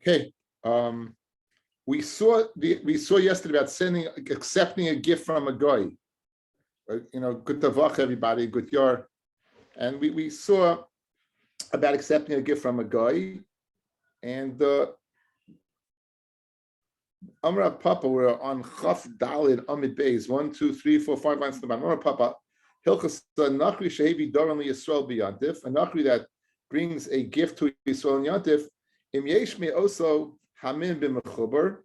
Okay. We saw yesterday about accepting a gift from a guy. Good tavach, everybody, good yar. And we saw about accepting a gift from a guy. And Amra Papa, we're on Chaf Dalid Amid Beis, 1, 2, 3, 4, 5 lines to the bottom. Amra Papa, Hilchas Nachri Shehevi Doran Yisrael B'Yantif, a Nachri that brings a gift to Yisrael and Yantif. Im Yesh Me also Hamin B'Mechuber,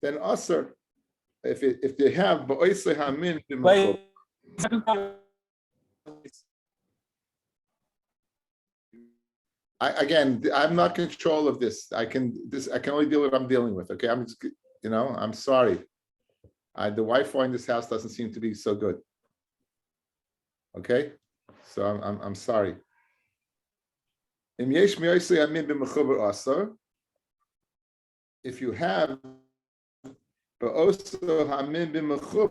then Aser. If they have Ba'oisei Hamin B'Mechuber. I'm not in control of this. I can only deal with what I'm dealing with. Okay, I'm sorry. The Wi-Fi in this house doesn't seem to be so good. Okay, so I'm sorry. If you have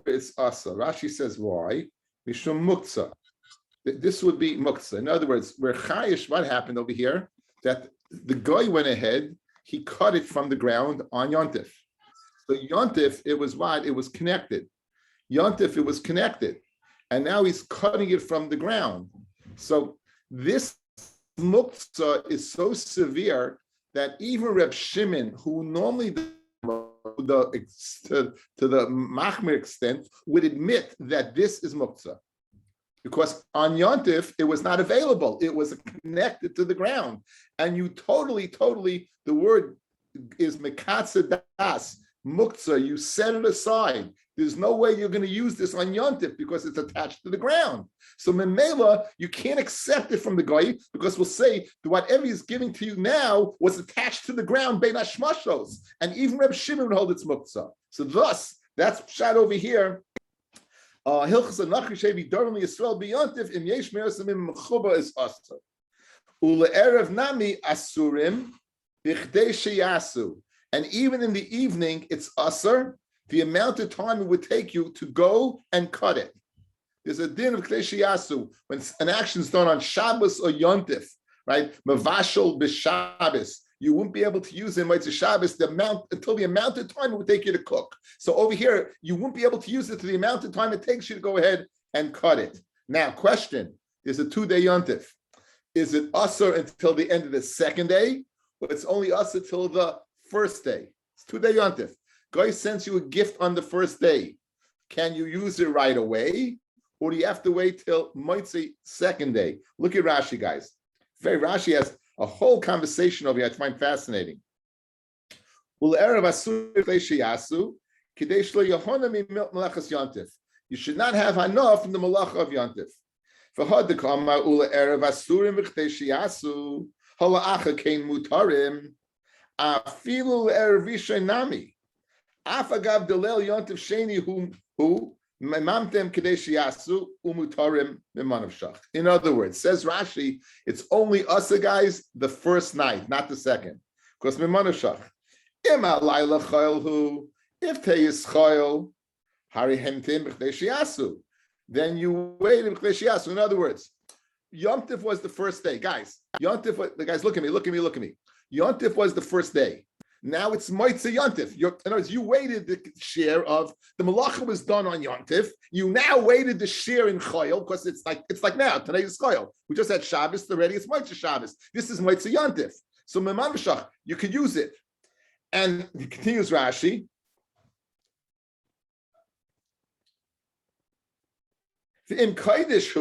it's asa. Rashi says why? Mishum muktzah. This would be muktzah. In other words, where chayish, what happened over here? That the guy went ahead, he cut it from the ground on Yontif. So Yontif, it was what? It was connected. Yontif, it was connected. And now he's cutting it from the ground. So this muktzah is so severe that even Reb Shimon, who normally to the machmir extent, would admit that this is muktzah. Because on Yontif, it was not available. It was connected to the ground. And you totally, the word is mekatze das, muktzah, you set it aside. There's no way you're going to use this on Yontif because it's attached to the ground. So memela, you can't accept it from the guy because we'll say that whatever he's giving to you now was attached to the ground, bein hashmashos. And even Reb Shimon would hold its muktzah. So thus, that's shot over here. Hilchas Nachri Shehevi Doran Yisrael B'Yantif Im Yesh Me'asamim Mechuba is Aser. Ule'erev Nami Asurim B'Chdei Sheyasu. And even in the evening, it's Aser, the amount of time it would take you to go and cut it. There's a din of Chdei Sheyasu when an action is done on Shabbos or Yontif, right? Mavashal b'Shabbos. You wouldn't be able to use it in Motzei Shabbos until the amount of time it would take you to cook. So over here, you wouldn't be able to use it to the amount of time it takes you to go ahead and cut it. Now, question, is a 2-day yontif. Is it usher until the end of the second day? Or it's only usher till the first day? It's 2-day yontif. Guy sends you a gift on the first day. Can you use it right away? Or do you have to wait till Motzei second day? Look at Rashi, guys. Rashi has a whole conversation over here I find fascinating. You should not have enough in the malacha of Yontif. In other words, says Rashi, it's only us guys the first night, not the second. Because if te is choil, then you wait in. In other words, Yom Tif was the first day. Guys, the guys, look at me. Yom Tif was the first day. Now it's Motzei Yontif. In other words, you waited the share of the malacha was done on Yontif. You now waited the share in Choyel because it's like now today is Choyel. We just had Shabbos already. It's Motzei Shabbos. This is Motzei Yontif. So Memanvashach, you can use it. And he continues Rashi. In Kodesh,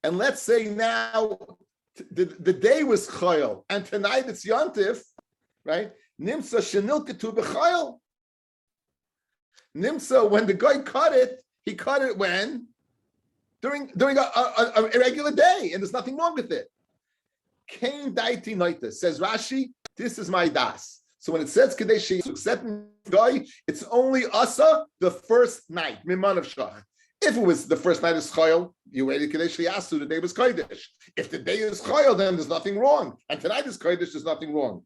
and let's say now the day was Choyel and tonight it's Yontif, right? Nimsa shenilketu b'chayil. Nimsa, when the guy cut it, he cut it when? During a regular day, and there's nothing wrong with it. Kain daiti noita, says Rashi, this is my das. So when it says Kadesh accepting guy, it's only asa the first night, miman of shach. If it was the first night of Chayil, you waited Kadesh Yasu, the day was Kodesh. If the day is Chayil, then there's nothing wrong. And tonight is Kodesh, there's nothing wrong.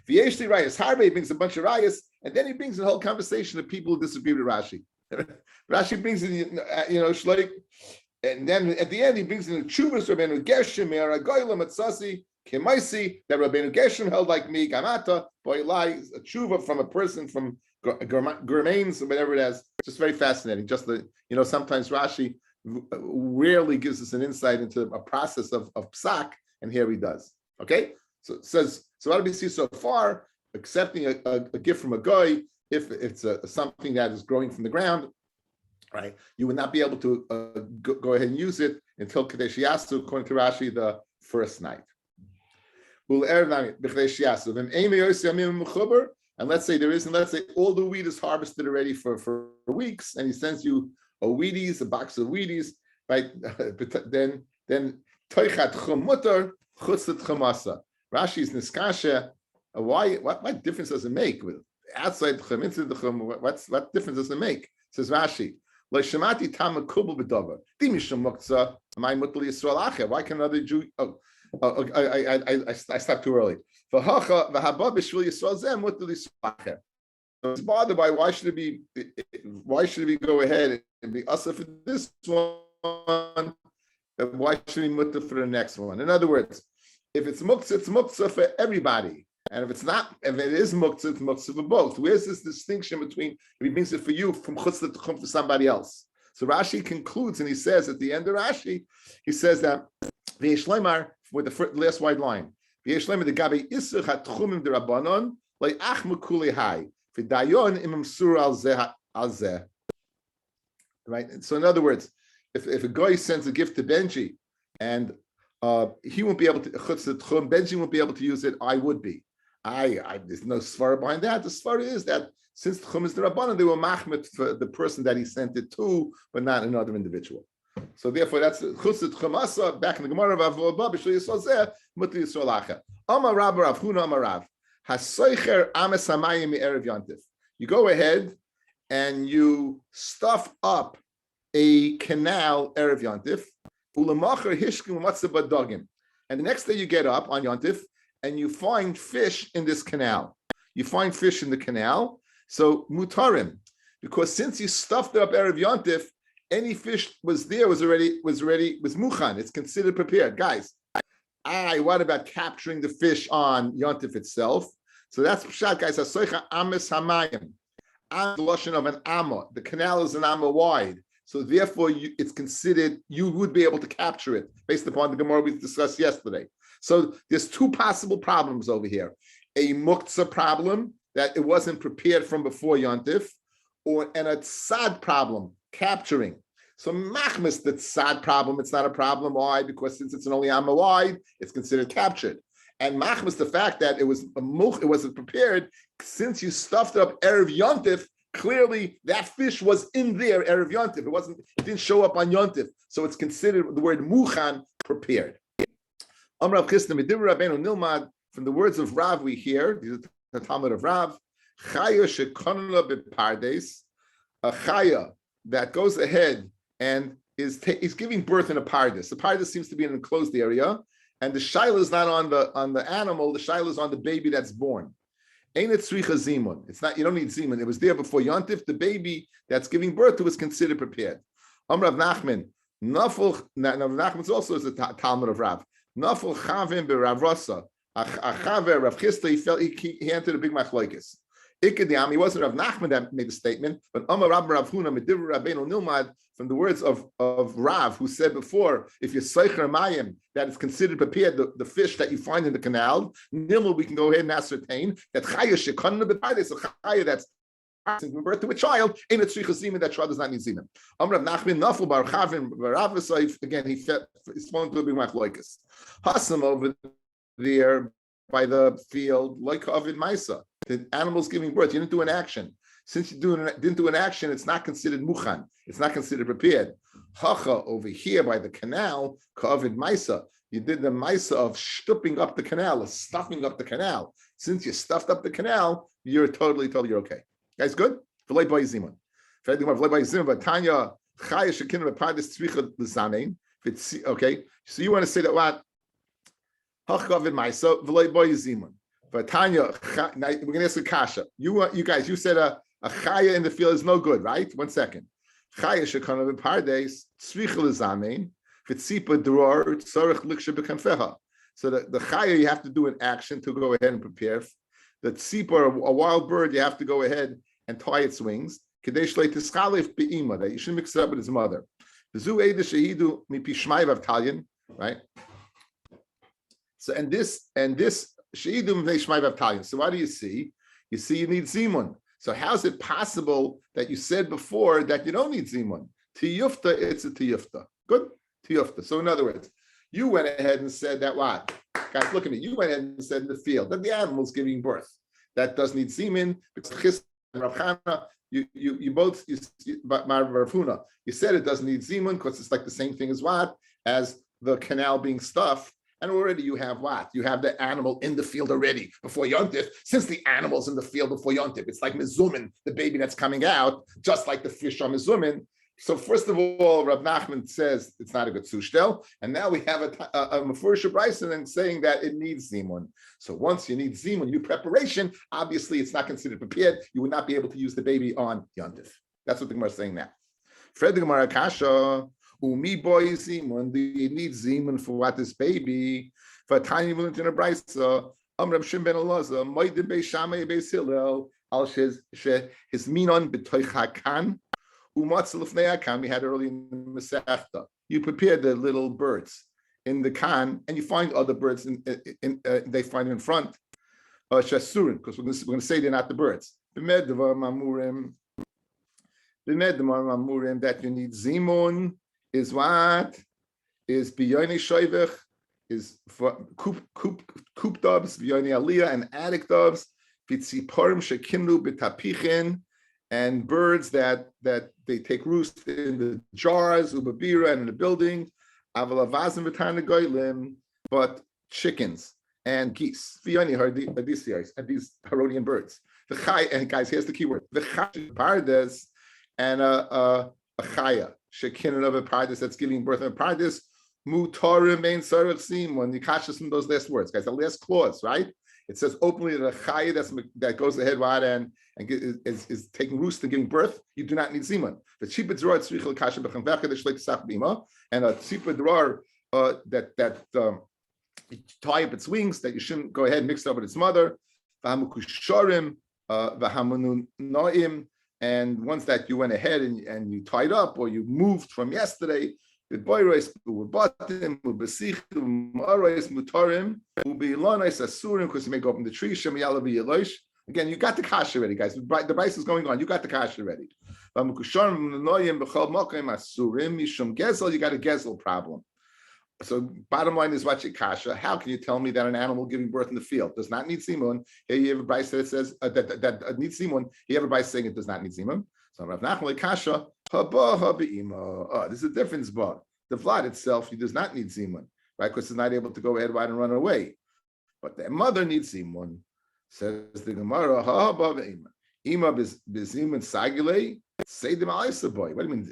V'yeshli rayas. Harvey brings a bunch of rayas, and then he brings a whole conversation of people who disagree with Rashi. Rashi brings in, shloik, and then at the end he brings in the Chuvas Rabbeinu Gershom, Me'aragoyla Matzasi, Kemaisi, that Rabbeinu Gershom held like me, Gamata, Boilai, a tshuva from a person from Germains, whatever it is. Just very fascinating. Just sometimes Rashi rarely gives us an insight into a process of psak, and here he does. Okay? So it says, so what do we see so far? Accepting a gift from a guy, if it's something that is growing from the ground, right? You would not be able to go ahead and use it until Kadesh Yasu, according to Rashi, the first night. And let's say let's say all the wheat is harvested already for weeks, and he sends you a box of Wheaties, right? then toichat chum mutar chutzat chamasa. Rashi's niskasha. What difference does it make with outside the chum, inside the chum? What difference does it make? Says Rashi. Why can another Jew? I stopped too early. It's bothered by why should it be go ahead and be usher for this one, and why should we mutter for the next one? In other words, if it's muktzah for everybody. And if it is muktzah, it's muktzah for both. Where's this distinction between if he brings it for you from chutzah to chum for somebody else? So Rashi concludes, and he says at the end of Rashi, he says that v'yesh leimar with the last wide line. V'yesh leimar the gabe isur hatchumim derabanon le'ach mekuli hai v'dayon imam sur al zeh. Right. So in other words, if a guy sends a gift to Benji, and he won't be able to chutzah to chum, Benji won't be able to use it. I would be. There's no svara behind that. The svara is that since Tchum is the Rabbanan, they were machmet for the person that he sent it to, but not another individual. So therefore, that's Chutz Tchum Asa, back in the Gemara of Avobah, B'Shul Yisrael Zeh, Mutter Yisrael Acha. Amar Rav Rav Huna Amar Rav, Hasoicher Ames Hamayim Erev Yontif. You go ahead and you stuff up a canal Erev Yontif, Ulamacher Hishkim Matzah Badogim. And the next day you get up on Yontif, and you find fish in this canal. You find fish in the canal, so mutarim, because since you stuffed it up Erev Yontif, any fish was muchan. It's considered prepared, guys. What about capturing the fish on Yontif itself? So that's pshat, guys. Asoicha ames hamayim, the lashon of an amma. The canal is an amma wide, so therefore it's considered you would be able to capture it based upon the Gemara we discussed yesterday. So there's two possible problems over here. A muktzah problem, that it wasn't prepared from before Yontif, and a tzad problem, capturing. So machmas, the tzad problem, it's not a problem. Why? Because since it's an only amma wide, it's considered captured. And machmas, the fact that it wasn't prepared, since you stuffed it up Erev Yontif, clearly that fish was in there Erev Yontif. It didn't show up on Yontif. So it's considered the word muchan, prepared. From the words of Rav, we hear, these are the Talmud of Rav, Chaya shekonula bepardes, a chaya that goes ahead and is giving birth in a pardes. The pardes seems to be an enclosed area, and the shaila is not on the animal, the shaila is on the baby that's born. Ain't it tzricha zimun? It's not, you don't need zimun. It was there before Yontif. The baby that's giving birth to is considered prepared. Rav Nachman, Rav Nachman also is a Talmud of Rav. Nafal chavim b'Rav Rasa. A chaver Rav Chisda, he entered a big machlokes. Ikadiam, he wasn't Rav Nachman that made the statement, but Amar Rav Rav Huna Medivur Rabbeinu Nilmad, from the words of Rav, who said before, if you're Seicher Mayim, that is considered prepared, the fish that you find in the canal, Nilmad, we can go ahead and ascertain that Chaya Shekana B'Pardes, a Chaya that's giving birth to a child, ain't a tzricha zimun, that child does not need zimun. Amar Rav Nachman Nafal Bar Chavim Rav V'Saif, again, he's fallen to a big machlokes. Hasam over there by the field, like Ovid Maisa, the animal's giving birth. You didn't do an action. Since you didn't do an action, it's not considered muchan. It's not considered prepared. Hacha over here by the canal, Ovid Maisa, you did the Maisa of stuffing up the canal, stuffing up the canal. Since you stuffed up the canal, you're totally okay. Guys, good? Okay, so you want to say that what? We're going to ask a kasha. You guys, you said a chaya in the field is no good, right? 1 second. Chaya shekana b'pardes tzricha lezamein v'tzipa dror tzorich liksha b'kanfeha. So the chaya you have to do an action to go ahead and prepare. The tzipor, a wild bird, you have to go ahead and tie its wings. That you shouldn't mix it up with his mother. Right? So and this sheidum v'shmai v'avtalion. So what do you see? You see you need zimun. So how's it possible that you said before that you don't need zimun? Tiyufta, it's a tiyufta. Good? Tiyufta. So in other words, you went ahead and said that what? Guys, look at me. You went ahead and said in the field that the animal's giving birth. That does need semen. Because you both, but Marvuna, you said it doesn't need semen because it's like the same thing as what? As the canal being stuffed. And already you have what? You have the animal in the field already before Yontif. Since the animal's in the field before Yontif, it's like Mizumin, the baby that's coming out, just like the fish on Mizumin. So first of all, Rav Nachman says it's not a good sushtel, and now we have a Mefurish Bryson saying that it needs zimun. So once you need zimun, you need preparation. Obviously, it's not considered prepared. You would not be able to use the baby on Yontif. That's what the Gemara is saying now. Fred the Gemara Kasha umi boy zimun. Do you need zimun for what this baby? For a tiny little in a Brysa, Rav Shimon ben Elazar, Moed be Shammai be Hillel al his minon b'toich hakan. We had early in the Masechta. You prepare the little birds in the kan, and you find other birds. They find them in front. Shasurin, because we're going to say they're not the birds. That you need zimun is what is biyoni shoivich is for coop doves biyoni aliyah and attic doves vitziporim shekimnu b'tapichin. And birds that they take roost in the jars, ubabira, and in the building, but chickens and geese. These Herodian birds. And guys, here's the key word. The pardes and a chaya. Shekin of a pardes that's giving birth of a pardes. Mutarim main sarach sim. When you catch us from those last words, guys, the last clause, right? It says openly that a chaya that goes ahead right and is taking roost and giving birth, you do not need zimun. The tzipah dror tzrichel kasha b'chamvecha the shleik tzach bima, and a tzipah dror that tie up its wings that you shouldn't go ahead and mix it up with its mother. V'hamukusharim v'hamununaim, and once that you went ahead and you tied up or you moved from yesterday. Because you may go up in the tree. Again, you got the kasha ready, guys. The Bryce is going on. You got the kasha ready. You got a gezel problem. So bottom line is watch it kasha. How can you tell me that an animal giving birth in the field does not need simun? Here you have a Bryce that says that needs simun. Here you have a Bryce saying it does not need simun. So Rav Nachman kasha. This is a difference, but the vlad itself, he does not need zimun, right? Because he's not able to go ahead and run away. But the mother needs zimun. Says the Gemara, Ima bizimun sagile, say the ma'isa boy. What do you mean?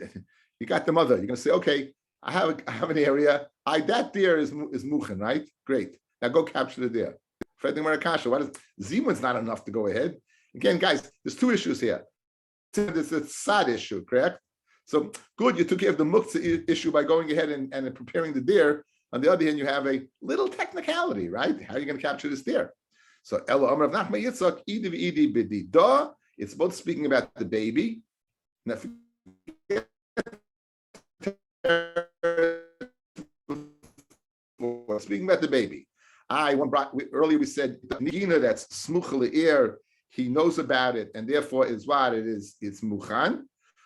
You got the mother. You're gonna say, okay, I have an area. That deer is muchen, right? Great. Now go capture the deer. Fred the Gemara kasha. What is zimun's not enough to go ahead? Again, guys, there's two issues here. It's a sad issue, correct? So good, you took care of the muktzah issue by going ahead and preparing the deer. On the other hand, you have a little technicality, right? How are you going to capture this deer? So Elo Amar of Nachman Yitzchak, Idi Bidi Da. It's both speaking about the baby. Now, speaking about the baby, earlier we said Nigina that's smucha le'er. He knows about it, and therefore is what it is. It's muchan.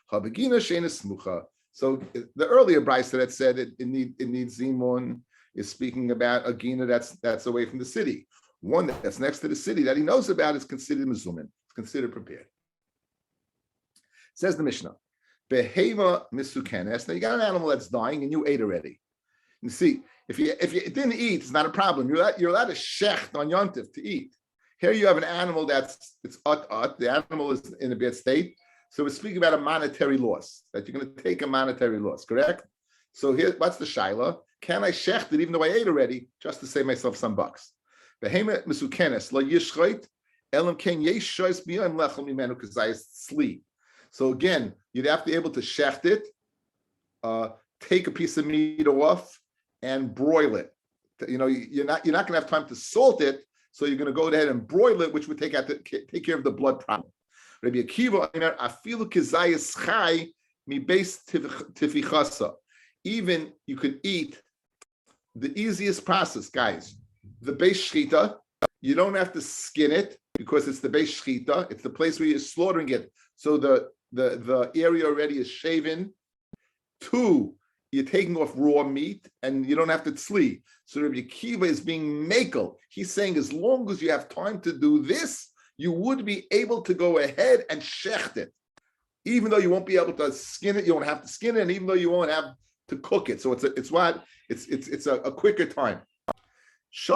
Habagina sheina smucha. So the earlier Bryce that said it needs zimun is speaking about a gina that's away from the city. One that's next to the city that he knows about is considered mezumin. It's considered prepared. Says the Mishnah, behema misukenes. Now you got an animal that's dying and you ate already. You see, if you didn't eat, it's not a problem. You're allowed to shecht on yontif to eat. Here you have an animal it's ut. The animal is in a bad state. So we're speaking about a monetary loss, that you're going to take a monetary loss, correct? So here, what's the shaila? Can I shecht it even though I ate already, just to save myself some bucks? Behemoth misukenes lo yishchait elam ken yeshois biyam lechel mimenu kazayis tzli. So again, you'd have to be able to shecht it, take a piece of meat off, and broil it. you're not going to have time to salt it, so you're going to go ahead and broil it, which would take care of the blood problem. Rabbi Akiva, afilu kizayis chai mi beis tifichasa. Even you could eat the easiest process, guys. The beis shchita, you don't have to skin it because it's the beis shchita. It's the place where you're slaughtering it. So the area already is shaven. 2, you're taking off raw meat and you don't have to tzli. So Rabbi Akiva is being makel. He's saying as long as you have time to do this, you would be able to go ahead and shecht it. Even though you won't be able to skin it, you won't have to skin it, and even though you won't have to cook it. So it's a quicker time. If you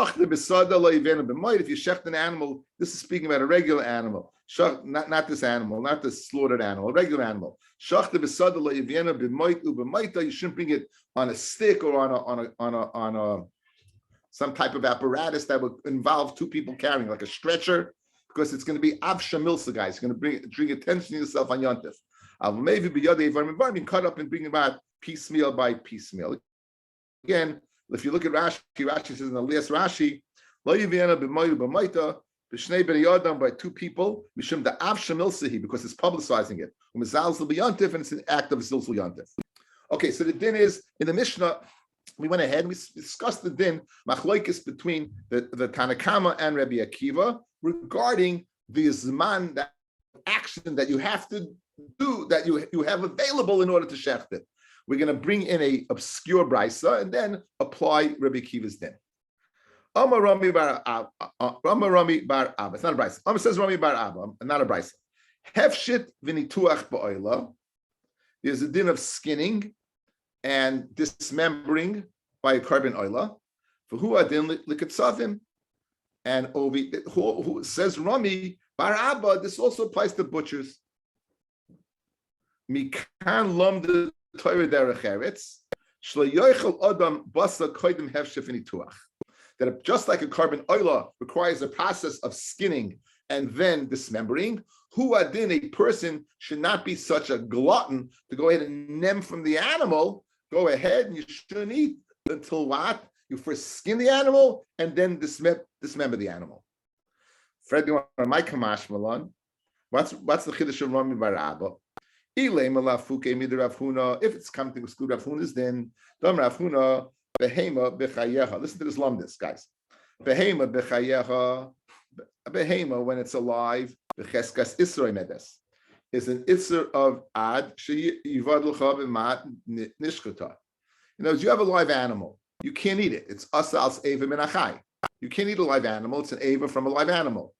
shecht an animal, this is speaking about a regular animal. Not this animal, not this slaughtered animal, a regular animal. You shouldn't bring it on a stick or on a some type of apparatus that would involve 2 people carrying, like a stretcher, because it's going to be avshamilsa, guys. It's going to bring attention to yourself on yontif. Maybe cut up and bring it about piecemeal by piecemeal. Again, if you look at Rashi, Rashi says in the last Rashi, by 2 people, because it's publicizing it. And it's an act of zilzul yantif. Okay, so the din is in the Mishnah. We went ahead and we discussed the din machlokes between the Tanakama and Rabbi Akiva regarding the zman, that action that you have to do, that you have available in order to shecht it. We're going to bring in a obscure brisa and then apply Rabbi Akiva's din. Amar Rami bar Abba. It's not a brisa. Amar says Rami bar Abba, not a brisa. Hefshit v'nituach ba'oila. There's a din of skinning and dismembering by a carbon oila. For who adin likatzavim, and ovi. Who says Rami bar Abba? This also applies to butchers. Mikan lom de Torah derech eretz shlo yochel adam basa koydem hefshit v'nituach. That just like a carbon oila requires a process of skinning and then dismembering, who adin, a person should not be such a glutton to go ahead and nem from the animal. Go ahead and you shouldn't eat until what? You first skin the animal and then dismember the animal. Fred, my kamash malon. What's the chiddush of Rami bar Abba? If it's coming to exclude Rav Huna's, then Dam Rav Huna behema bechayeha. Listen to this lumdis, guys. Behema bechayeha. Behema, when it's alive, becheskas isroi medes, is an isser of ad sheyivad l'cha b'mat nishchata. In other words, you have a live animal. You can't eat it. It's asal eva min achai. You can't eat a live animal. It's an eva from a live animal.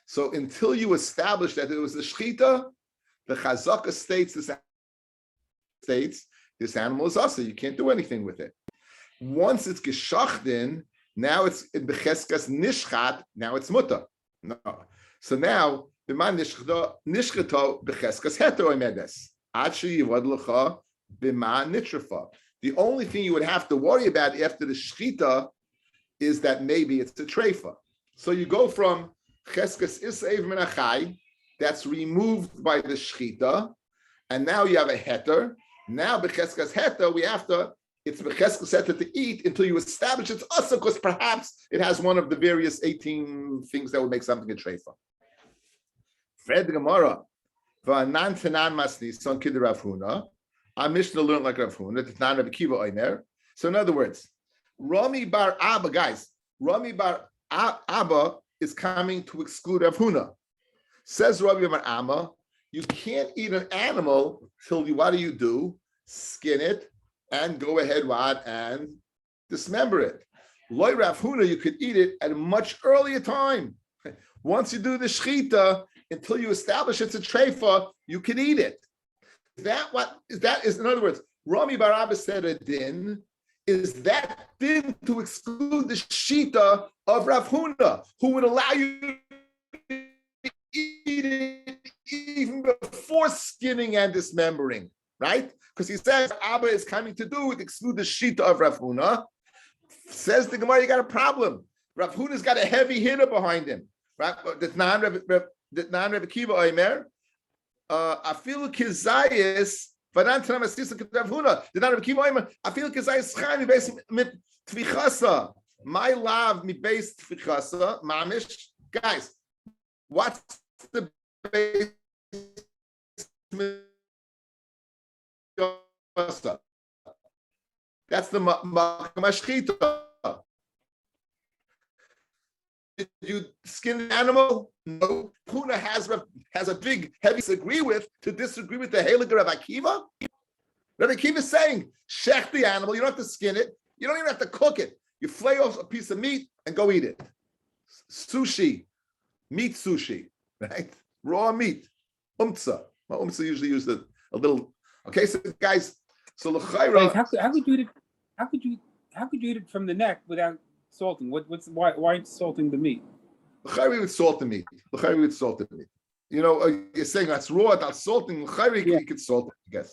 So until you establish that it was the shchita, the chazaka states this animal is asa. You can't do anything with it. Once it's geshachten, now it's in becheskas nishchat. Now it's muta. No. So now b'man nishchato becheskas heter oimedes ad sheyivad l'cha b'man nitrafa. The only thing you would have to worry about after the shchita is that maybe it's a treifa. So you go from cheskas iseiv min achai, that's removed by the shchita, and now you have a heter. Now becheskas heter, it's becheskas heter to eat until you establish it's asa, because perhaps it has one of the various 18 things that would make something a treifa. Fred Gemara, v'anan tenan masni son kid Rav Huna. Our Mishnah learned like Rav Huna. It's not Rabbi Kiva oiner. So in other words, Rami bar Abba, guys, Rami bar Abba is coming to exclude Rav Huna. Says Rabbi bar Amma, you can't eat an animal till what do? Skin it and go ahead and dismember it. Loi Rav Huna, you could eat it at a much earlier time. Once you do the shchita, until you establish it's a treifa, you can eat it. That is in other words, Rami bar Abba said a din. Is that din to exclude the shita of Rav Huna, who would allow you to eat it even before skinning and dismembering, right? Because he says Abba is coming to do with exclude the shita of Rav Huna. Says the Gemara, you got a problem. Rav Huna's got a heavy hitter behind him. Right? The non-Rebbe Kiva Omer, afilu kizayis, vadan tanam asisa Rav Huna. The non-Rebbe Kiva Omer, afilu kizayis chayim beis mit tvichasa. My love, me base tfichasa, mamish. Guys, what's the base? That's the mashchita. Did you skin an animal? No. Huna has a big, heavy disagree with the Haliger of Akiva. Rabbi Akiva is saying, shech the animal. You don't have to skin it. You don't even have to cook it. You flay off a piece of meat and go eat it. Sushi, meat sushi, right? Raw meat, umtza. Well, umtza usually used a little. Okay, so guys, so l'chayra. How could you eat it from the neck without salting? Why salting the meat? L'chayra would salt the meat. L'chayra would salt the meat. You know, you're saying that's raw without salting. L'chayra you could salt it.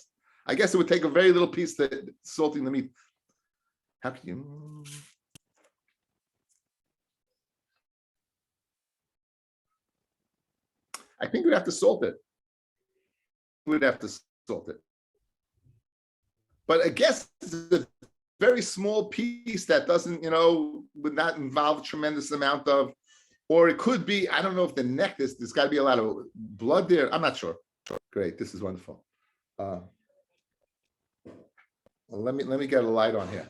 I guess it would take a very little piece to salting the meat. How can you? I think we'd have to salt it. We'd have to salt it. But I guess it's a very small piece that doesn't, would not involve a tremendous amount of, or it could be, I don't know if the neck, there's got to be a lot of blood there. I'm not sure. Great, this is wonderful. Well, let me get a light on here.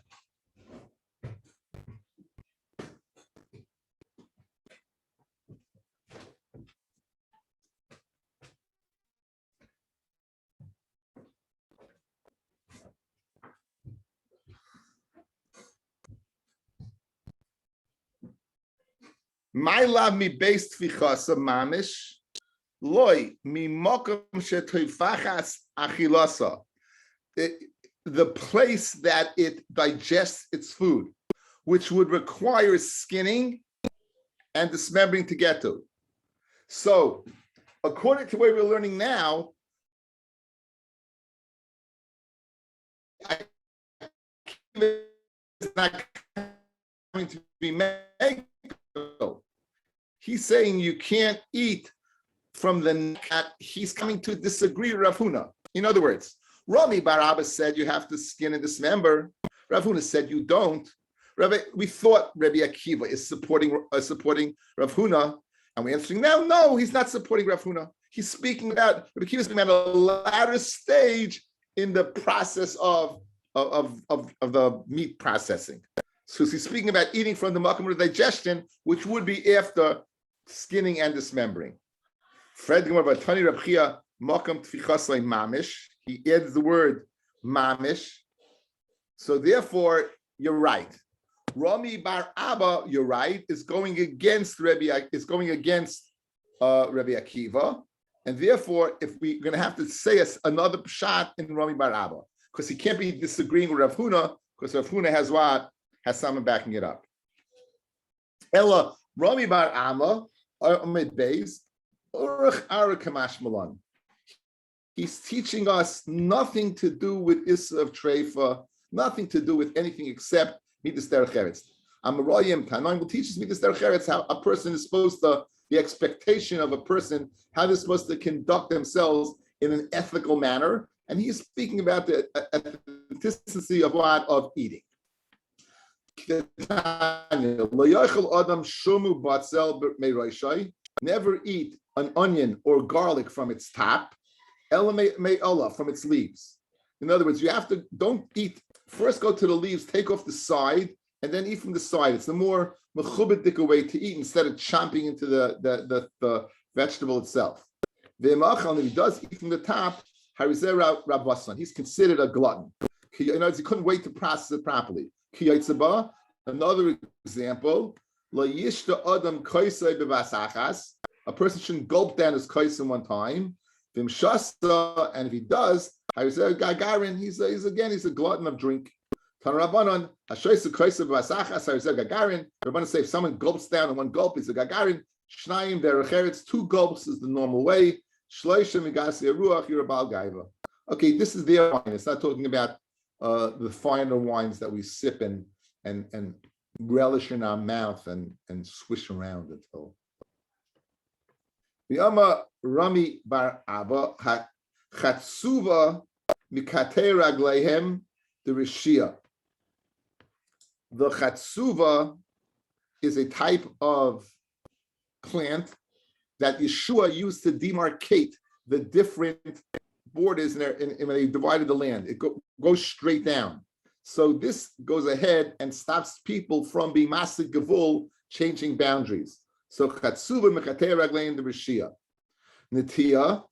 My love me based fichasa mamish loy mi mokum shetoifachas achilasa. The place that it digests its food, which would require skinning and dismembering to get to. So, according to what we're learning now, it's not going to be made. He's saying you can't eat from the neck. He's coming to disagree with Rav Huna. In other words, Rami bar Abba said you have to skin and dismember. Rav Huna said you don't. We thought Rabbi Akiva is supporting Rav Huna, and we're answering now, no, he's not supporting Rav Huna. He's speaking about, Rabbi Akiva is speaking about a latter stage in the process of the meat processing. So he's speaking about eating from the makom of digestion, which would be after skinning and dismembering. Fred Tani Rabchia makom tfichasay mamish. He adds the word mamish. So therefore, you're right. Rami bar Abba, you're right, is going against Rabbi Akiva, and therefore, if we're going to have to say another shot in Rami bar Abba, because he can't be disagreeing with Rav Huna, because Rav Huna has what? Has someone backing it up. Ella Rami bar Amma Amid Beis Urach Ara Kamash Malan. He's teaching us nothing to do with Issa of Treifa, nothing to do with anything except Midas Derech Eretz. Amarayim Tanaim will teach us Midas Derech Eretz, how a person is supposed to, the expectation of a person, how they're supposed to conduct themselves in an ethical manner. And he's speaking about the authenticity of what? Of eating. Never eat an onion or garlic from its top, from its leaves. In other words, don't eat, first go to the leaves, take off the side, and then eat from the side. It's the more mechubadik way to eat instead of chomping into the vegetable itself. If he does eat from the top, he's considered a glutton. In other words, he couldn't wait to process it properly. Another example, a person shouldn't gulp down his kais in one time. And if he does, he's a glutton of drink. Rabbanan say if someone gulps down in one gulp, he's a gagarin. Shnayim derecheretz, 2 gulps is the normal way. Okay, this is their wine. It's not talking about the finer wines that we sip and relish in our mouth and swish around until. The Rami bar Abba chatsuva mikatei ragleihem the rishia. The chatsuva is a type of plant that Yeshua used to demarcate the different borders when they divided the land. It goes straight down. So this goes ahead and stops people from being Masik Gavul, changing boundaries. So Chatsuva Mechatei Raglein the Rishia. Natia,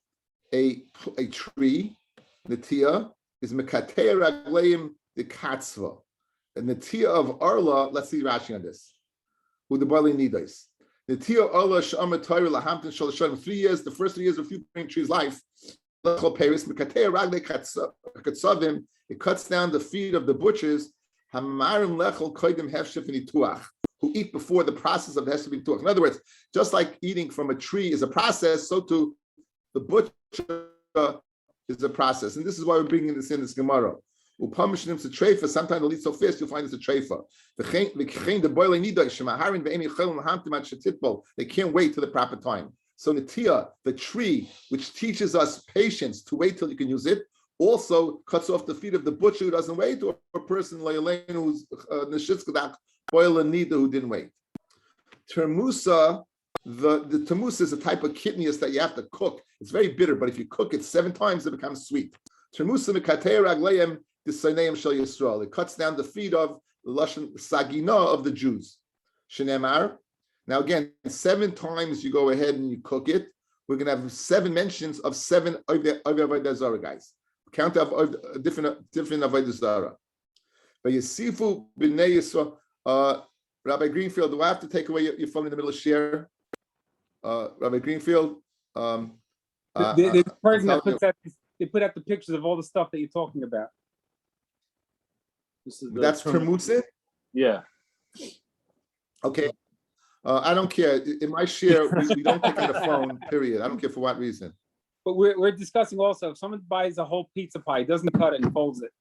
a tree, Natia is Mechatei Ragleim the Katzva. The Natia of Arla, let's see Rashi on this. Who the Bali Nidais. Natia Arla Sha'amah Torah Lahamtin Shalasham, 3 years, the first 3 years of Future Tree's life. It cuts down the feet of the butchers who eat before the process of heshef v'nituach. In other words, just like eating from a tree is a process, so too the butcher is a process. And this is why we're bringing this in this Gemara. Sometimes they'll eat so fast you'll find it's a treifa. They can't wait till the proper time. So Natia, the tree, which teaches us patience to wait till you can use it, also cuts off the feet of the butcher who doesn't wait, or a person who's boil and nida who didn't wait. Termusa, the termusa is a type of kidneys that you have to cook. It's very bitter, but if you cook it 7 times, it becomes sweet. Termusa mikatei ragleim disaneim shel Yisrael. It cuts down the feet of the lashon sagina of the Jews. Shenemar. Now again, 7 times you go ahead and you cook it. We're going to have 7 mentions of 7 Avodah Zarah, guys. Count of different Avodah Zarah. But Yesifu b'nei Yisrael. Rabbi Greenfield, do I have to take away your phone in the middle of share? Rabbi Greenfield. The person that puts out, they put out the pictures of all the stuff that you're talking about. That's Termutzin? Yeah. Okay. I don't care. In my share, we don't pick on the phone, period. I don't care for what reason. But we're discussing also, if someone buys a whole pizza pie, doesn't cut it and folds it.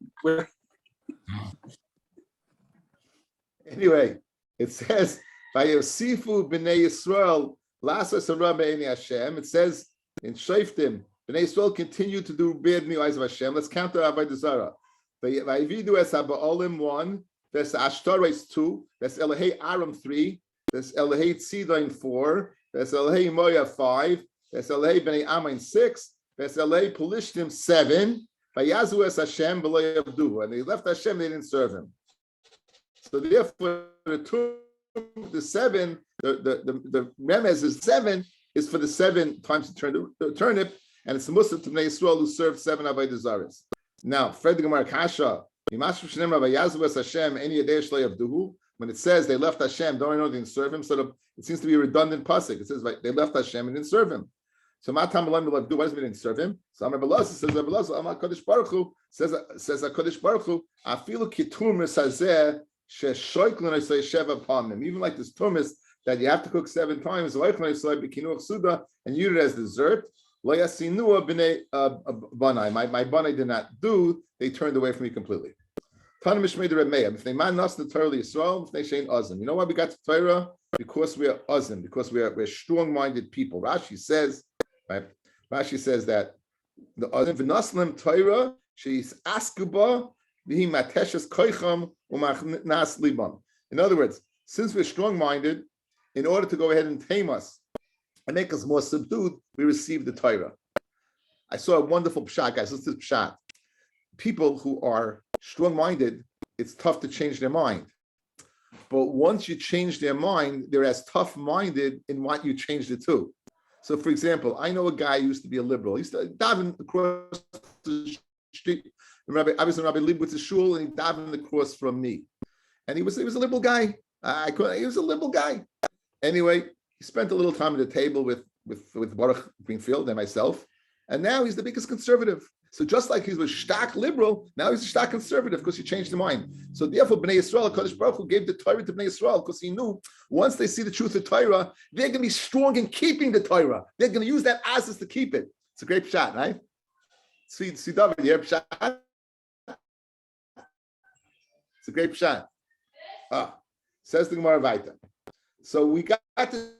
Anyway, it says, Vayosifu b'nei Yisrael lasas hara be'enei Hashem. It says in Shoftim, b'nei Yisrael continue to do bad in the eyes of Hashem. Let's count the Avodah Zarah. Vayividu es ha'ba'olim 1, there's Ashtares 2, there's Elahei Aram 3, there's Elahei Tzidain 4, there's Elahei Moya 5, there's Elahei Bnei Ammon 6, there's Elahei Pelishtim 7, Vayazu es Hashem b'lo yavdu. And they left Hashem, they didn't serve him. So therefore, the 7, the remez is 7 is for the 7 times to turn the turnip, and it's the Muslim to Bnei Yisrael who served 7 Avodah Zarahs. Now, Fred the Gemara Kasha, when it says they left Hashem, don't know they didn't serve him, so it seems to be a redundant pasuk. It says like, they left Hashem and didn't serve him. So Matam Why does it mean they didn't serve him? So Amar Belas says Amar Kodesh Baruch Hu says Kodesh Baruch Hu Afilu Kiturmis Hazeh Sheshoiklin Osei Sheva upon them. Even like this turmis that you have to cook 7 times, and you eat it as dessert. My banai did not do, they turned away from me completely. You know why we got to Torah? Because we are Uzim, because we're strong-minded people. Rashi says, right? Rashi says that the Uzim v'naslim Torah she's askuba v'hi mateshes koicham u'machnas libam. In other words, since we're strong-minded, in order to go ahead and tame us and make us more subdued, we receive the Torah. I saw a wonderful pshat, guys. This is pshat. People who are strong-minded, it's tough to change their mind. But once you change their mind, they're as tough-minded in what you changed it to. So, for example, I know a guy who used to be a liberal. He used to daven across the street. I was in Rabbi Liebitz's shul, and he davened across from me. And he was a liberal guy. He was a liberal guy. Anyway, he spent a little time at the table with Baruch Greenfield and myself, and now he's the biggest conservative. So just like he was stark liberal, now he's a stark conservative because he changed his mind. So therefore, Bnei Yisrael, Kadosh Baruch Hu gave the Torah to Bnei Yisrael because he knew once they see the truth of Torah, they're going to be strong in keeping the Torah. They're going to use that asas to keep it. It's a great shot, right? See, David, you hear shot? It's a great shot. Says the Gemara Vaita. So we got the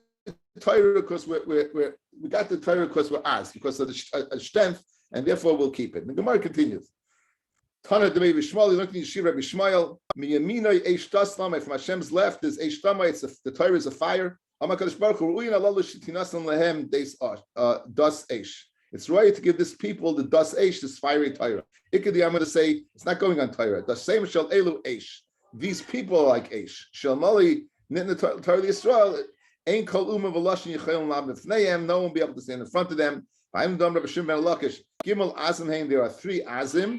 Torah because we got the Torah because we're asked, because of the strength, and therefore we'll keep it. And the Gemara continues. Tana Demi Bishmael, you look in Yeshiva Rabbi Shmuel, Miyaminoi Eish Das Lamai, from Hashem's left is Eish Damai, the Torah is a fire. Amakadosh Baruch Hu, Ru'in Alalu Shitinasan Lehem, Deis Das Eish. It's right to give this people the Das Eish, this fiery Torah. Ikadi, I'm going to say, it's not going on Torah. The same Shal Elu Eish. These people are like Eish. Shal Mali, Nitna Torah Yisrael, Ein Kol Uma V'Lashin Yichayim Lam B'Fneihem, no one will be able to stand in front of them. I'm Dom Rabbi Shimon Ben Lakish. Gimel Azim Haim, there are 3 Azim.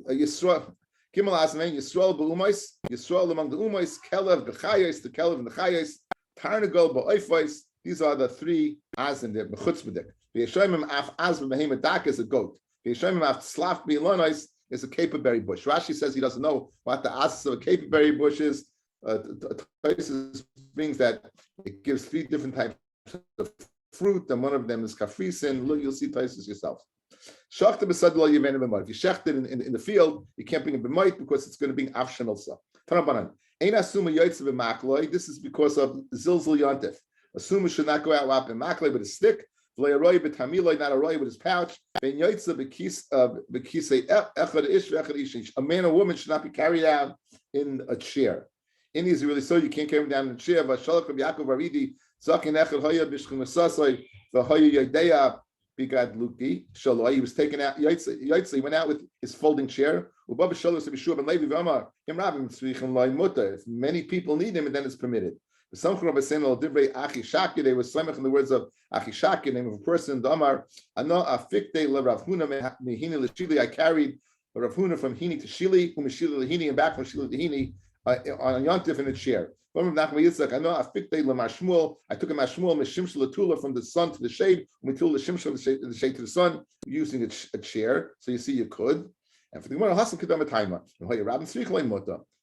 Yisrael, Gimel Azim, Yisrael B'Umais, Yisrael among the Umais, Kelev B'Chayos, the Kelev and the Chayos, Tarnagol B'Oifais. These are the 3 Azim there. B'Chutzbedek. V'Yeshoimim Af Azim B'Heim Adak is a goat. V'Yeshoimim Af Slaf B'Ilonais is a caperberry bush. Rashi says he doesn't know what the Azim of a caperberry bush is. Brings that it gives 3 different types of fruit, and one of them is kafrisin. Look, you'll see Taisus yourself. If you shecht it in the field, you can't bring it b'mayit because it's going to be avshem elsa. This is because of zilzul yontif. Asuma should not go out b'makloi with a stick. Not a roy with his pouch. A man or woman should not be carried out in a chair. In Israel, so you can't carry him down in a chair. He was taken out. He went out with his folding chair. If many people need him, and then it's permitted. They were slemach in the words of Achishaki, name of a person. I carried Rav Huna from Hini to Shili, from Shili to Hini, and back from Shili to Hini on Yontif in a chair. I took a mashmul from the sun to the shade, and we tool the shimshul from the shade to the sun, using a chair. So you see, you could. And for the Gemara, hasam kedama taima.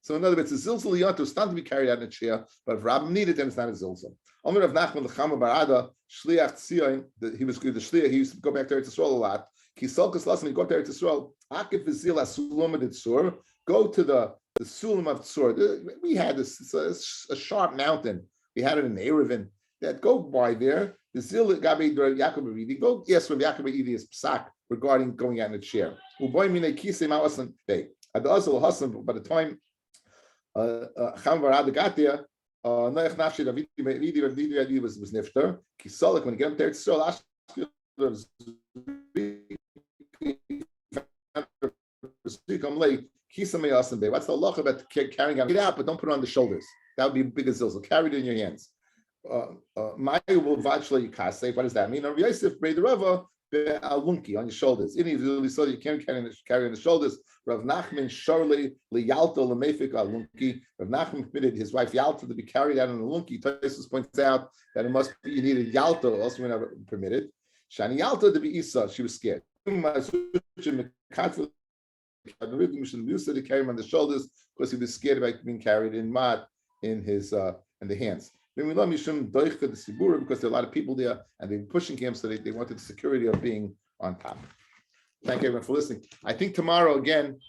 So in other words, it's a zilzul yontu. It's not to be carried out in a chair, but if Rabbi needed it, then it's not a zilzul. Omer of Nachman l'chama barada shliach tzion. He was the shliach. He used to go back to Eretz Yisrael a lot. Kisolkas lasan. He go to Eretz Yisrael. Akif v'zil asulom editzur. Go to the Sulam of Tzur. We had this, it's a sharp mountain. We had it in Erevin. That go by there. The Zil Gabi Yaakov Ridi. Go yes from Yaakov Ridi is psak regarding going out in a chair. By the time Cham Varada got there, Noach Nafshi Ridi was nifter. Kisolik when he got there, it's still late. What's the loch about carrying out? Get out, but don't put it on the shoulders. That would be big as zilzal. Carry it in your hands. Maya will vachla yikasef. What does that mean? Rav Yosef braid the rava alunki on your shoulders. In Israel, so you can't carry on the shoulders. Rav Nachman shorely liyalto lemefik alunki. Rav Nachman permitted his wife Yalta to be carried out on a lunki. Tosfos points out that it must be you needed Yalta, also not permitted. Shani Yalta to be Isa. She was scared. To carry him on the shoulders because he was scared about being carried in mud in his in the hands. Because there are a lot of people there and they're pushing him, so they wanted the security of being on top. Thank you everyone for listening. I think tomorrow again